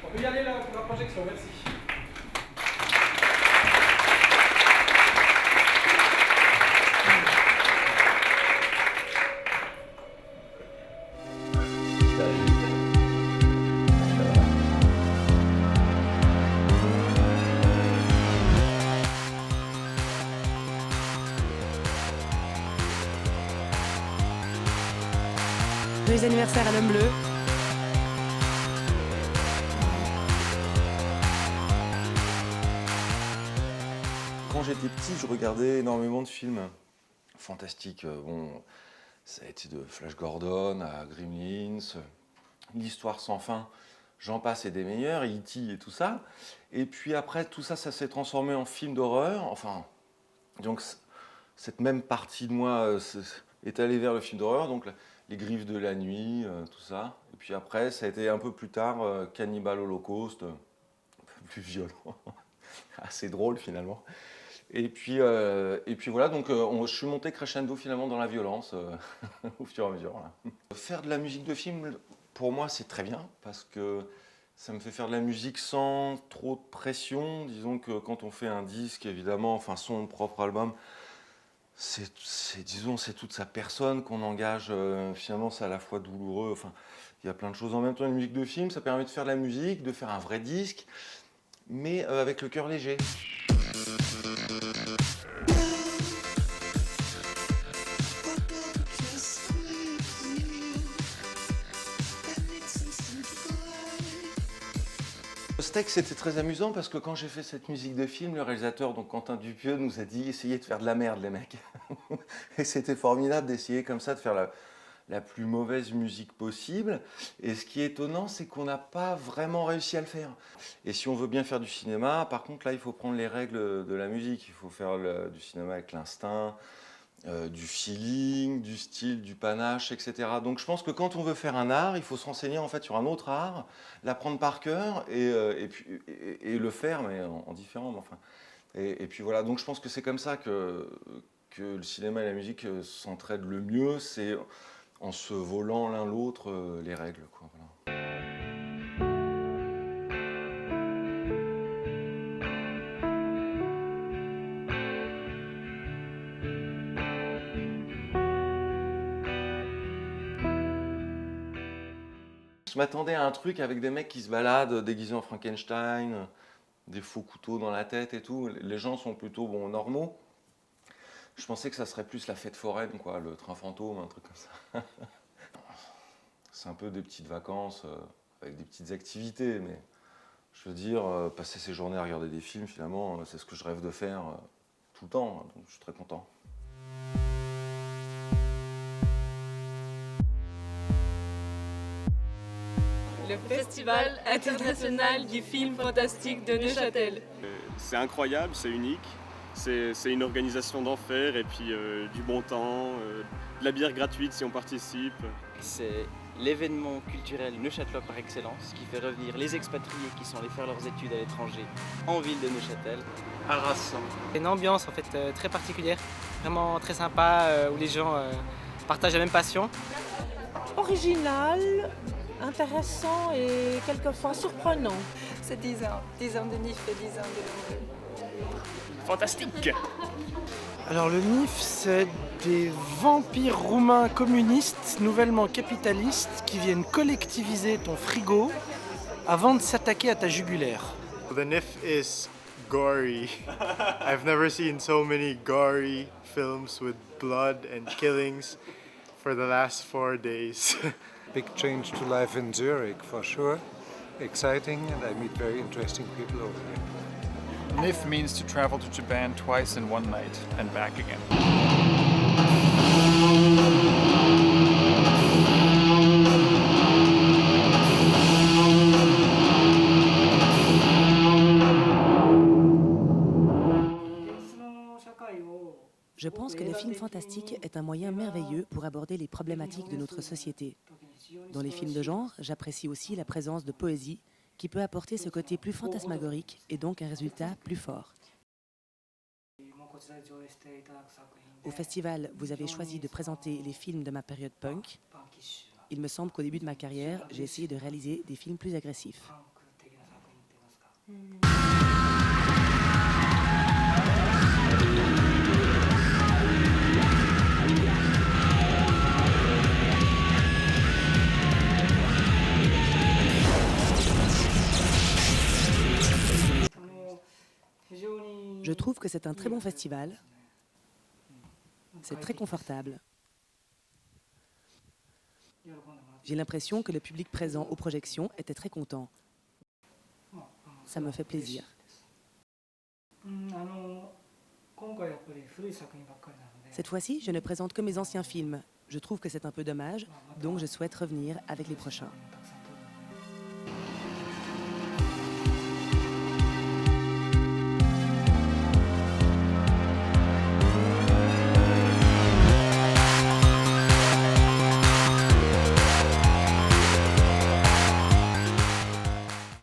On peut y aller là pour la projection, merci. Joyeux anniversaire à l'homme bleu. Quand j'étais petit, je regardais énormément de films fantastiques. Bon, ça a été de Flash Gordon à Gremlins, l'histoire sans fin, j'en passe et des meilleurs, E.T. et tout ça. Et puis après, tout ça, ça s'est transformé en film d'horreur. Enfin, donc cette même partie de moi est allée vers le film d'horreur, donc les Griffes de la nuit, tout ça. Et puis après, ça a été un peu plus tard, Cannibal Holocaust, un peu plus violent, assez drôle finalement. Et puis voilà, donc je suis monté crescendo finalement dans la violence au fur et à mesure. Là. Faire de la musique de film, pour moi, c'est très bien parce que ça me fait faire de la musique sans trop de pression. Disons que quand on fait un disque, évidemment, enfin son propre album, disons, c'est toute sa personne qu'on engage. Finalement, c'est à la fois douloureux. Enfin, il y a plein de choses en même temps. Une musique de film, ça permet de faire de la musique, de faire un vrai disque, mais avec le cœur léger. Ce texte, c'était très amusant parce que quand j'ai fait cette musique de film, le réalisateur, donc Quentin Dupieux, nous a dit « essayez de faire de la merde, les mecs ». Et c'était formidable d'essayer comme ça de faire la plus mauvaise musique possible. Et ce qui est étonnant, c'est qu'on n'a pas vraiment réussi à le faire. Et si on veut bien faire du cinéma, par contre, là, il faut prendre les règles de la musique. Il faut faire du cinéma avec l'instinct, du feeling, du style, du panache, etc. Donc je pense que quand on veut faire un art, il faut se renseigner en fait sur un autre art, l'apprendre par cœur et le faire, mais en différent. Mais enfin, et puis voilà, donc je pense que c'est comme ça que le cinéma et la musique s'entraident le mieux, c'est en se volant l'un l'autre les règles, quoi, voilà. Je m'attendais à un truc avec des mecs qui se baladent déguisés en Frankenstein, des faux couteaux dans la tête et tout. Les gens sont plutôt normaux. Je pensais que ça serait plus la fête foraine, quoi, le train fantôme, un truc comme ça. C'est un peu des petites vacances avec des petites activités, mais je veux dire, passer ses journées à regarder des films, finalement, c'est ce que je rêve de faire tout le temps, donc je suis très content. Le Festival international du film fantastique de Neuchâtel. C'est incroyable, c'est unique, c'est une organisation d'enfer et puis du bon temps, de la bière gratuite si on participe. C'est l'événement culturel neuchâtelois par excellence qui fait revenir les expatriés qui sont allés faire leurs études à l'étranger en ville de Neuchâtel. Harassant. Une ambiance en fait très particulière, vraiment très sympa où les gens partagent la même passion. Original, intéressant et quelquefois surprenant. C'est 10 ans de NIF et 10 ans de l'anglais. Fantastique! Alors le NIF, c'est des vampires roumains communistes, nouvellement capitalistes, qui viennent collectiviser ton frigo avant de s'attaquer à ta jugulaire. The NIF is gory. I've never seen so many gory films with blood and killings for the last 4 days. Big change to life in Zurich, for sure. Exciting, and I meet very interesting people over here. NIF means to travel to Japan twice in one night and back again. Je pense que le film fantastique est un moyen merveilleux pour aborder les problématiques de notre société. Dans les films de genre, j'apprécie aussi la présence de poésie qui peut apporter ce côté plus fantasmagorique et donc un résultat plus fort. Au festival, vous avez choisi de présenter les films de ma période punk. Il me semble qu'au début de ma carrière, j'ai essayé de réaliser des films plus agressifs. Je trouve que c'est un très bon festival. C'est très confortable. J'ai l'impression que le public présent aux projections était très content. Ça me fait plaisir. Cette fois-ci, je ne présente que mes anciens films. Je trouve que c'est un peu dommage, donc je souhaite revenir avec les prochains.